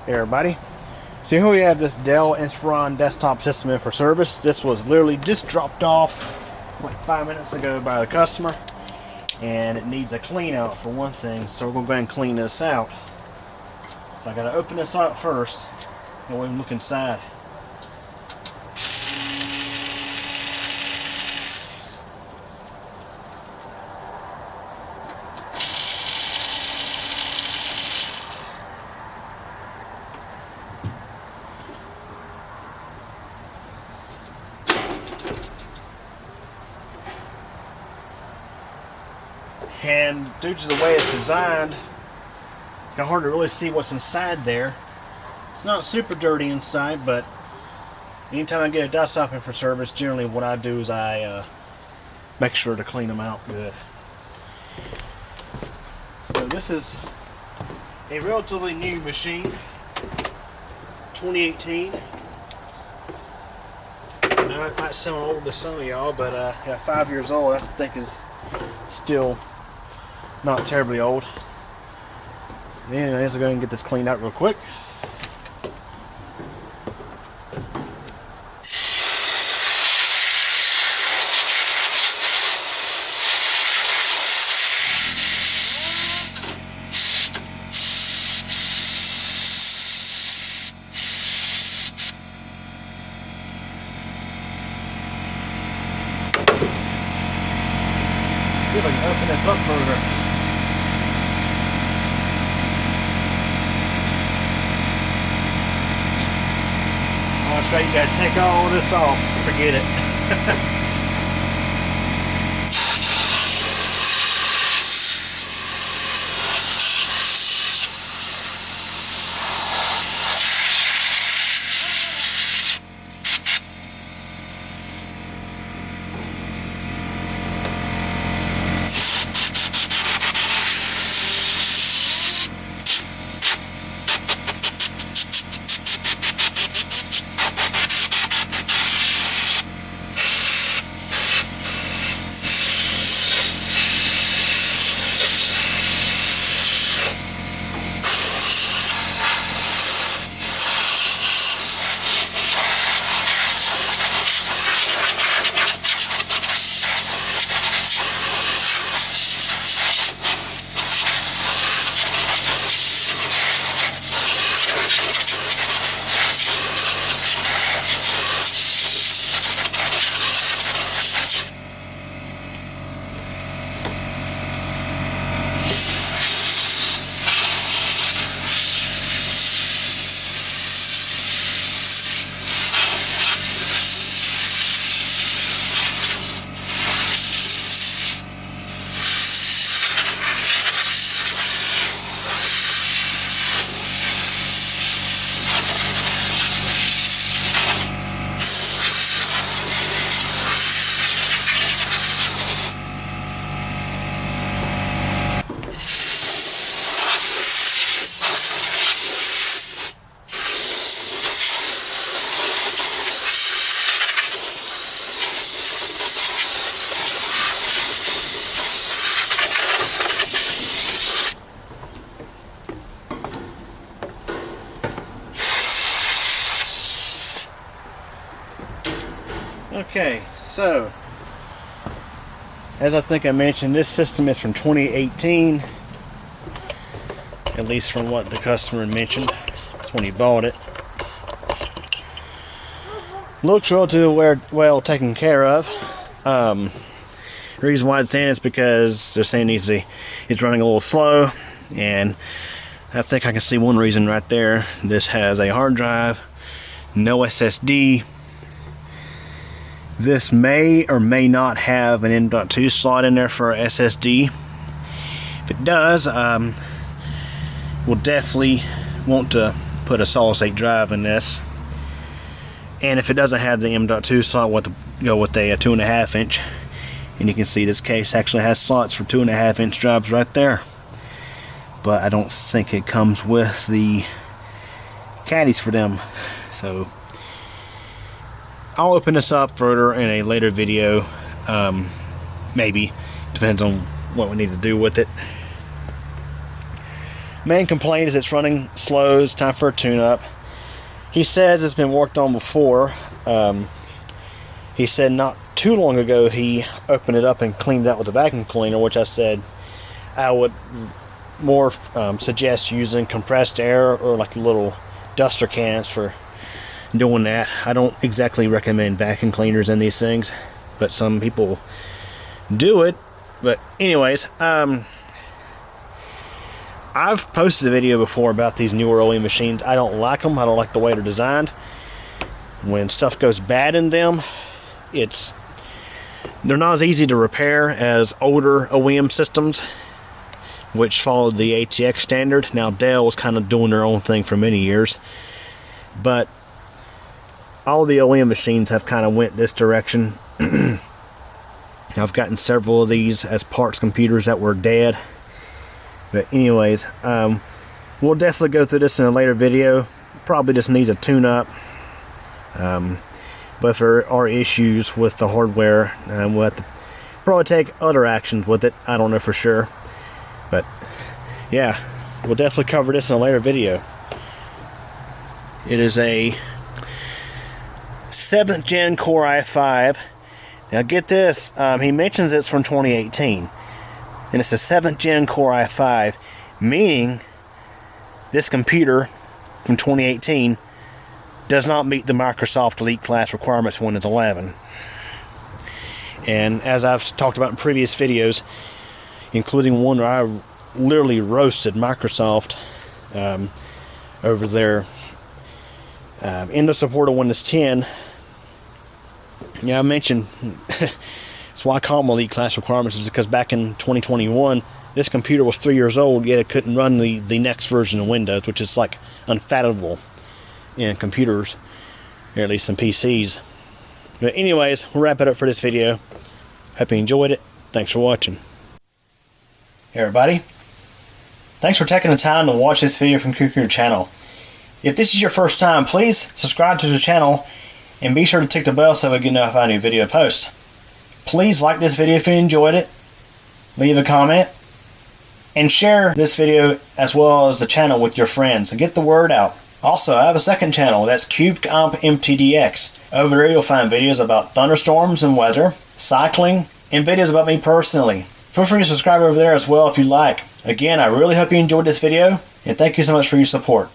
Hey everybody, so here we have this Dell Inspiron desktop system in for service. This was literally just dropped off like 5 minutes ago by the customer, and it needs a clean out for one thing, so we're going to go ahead and clean this out. So I got to open this up first and we'll even look inside. And due to the way it's designed, it's kind of hard to really see what's inside there. It's not super dirty inside, but anytime I get a desktop in for service, generally what I do is I make sure to clean them out good. So this is a relatively new machine, 2018. Now it might sound old to some of y'all, but yeah, 5 years old, I think is still not terribly old. Anyways, I'll go ahead and get this cleaned out real quick. See if I can open this up further. That's right, you gotta take all this off. Forget it. Okay, so as I think I mentioned, this system is from 2018, at least from what the customer mentioned. That's when he bought it. Looks relatively well taken care of. The reason why it's in is because they're saying it's running a little slow, and I think I can see one reason right there. This has a hard drive, no SSD. This may or may not have an M.2 slot in there for a SSD. If it does, we'll definitely want to put a solid state drive in this. And if it doesn't have the M.2 slot, we'll have to go with a 2.5 inch. And you can see this case actually has slots for 2.5 inch drives right there. But I don't think it comes with the caddies for them. So I'll open this up further in a later video, maybe, depends on what we need to do with it. Main complaint is it's running slow. It's time for a tune-up. He says it's been worked on before. He said not too long ago he opened it up and cleaned it out with a vacuum cleaner, which I said I would more suggest using compressed air or like the little duster cans for doing that. I don't exactly recommend vacuum cleaners in these things, but some people do it. But anyways, I've posted a video before about these newer OEM machines. I don't like them. I don't like the way they're designed. When stuff goes bad in them, they're not as easy to repair as older OEM systems, which followed the ATX standard. Now Dell was kind of doing their own thing for many years, but all the OEM machines have kind of went this direction. I've gotten several of these as parts computers that were dead. But anyways, we'll definitely go through this in a later video. Probably just needs a tune-up. But if there are issues with the hardware, we'll have to probably take other actions with it. I don't know for sure. But yeah, we'll definitely cover this in a later video. It is a 7th gen Core i5. Now get this, he mentions it's from 2018. And it's a 7th gen Core i5, meaning this computer from 2018 does not meet the Microsoft Elite class requirements for Windows 11. And as I've talked about in previous videos, including one where I literally roasted Microsoft over their end of support of Windows 10. Yeah, I mentioned that's why I call them Elite class requirements, is because back in 2021 this computer was 3 years old, yet it couldn't run the next version of Windows, which is like unfathomable in computers, or at least in PCs. But anyways, we'll wrap it up for this video. Hope you enjoyed it. Thanks for watching. Hey everybody, thanks for taking the time to watch this video from Computer Channel. If this is your first time, please subscribe to the channel and be sure to tick the bell so we get notified of new video posts. Please like this video if you enjoyed it, leave a comment, and share this video as well as the channel with your friends and get the word out. Also, I have a second channel, that's CubeComp MTDX. Over there you'll find videos about thunderstorms and weather, cycling, and videos about me personally. Feel free to subscribe over there as well if you like. Again, I really hope you enjoyed this video, and thank you so much for your support.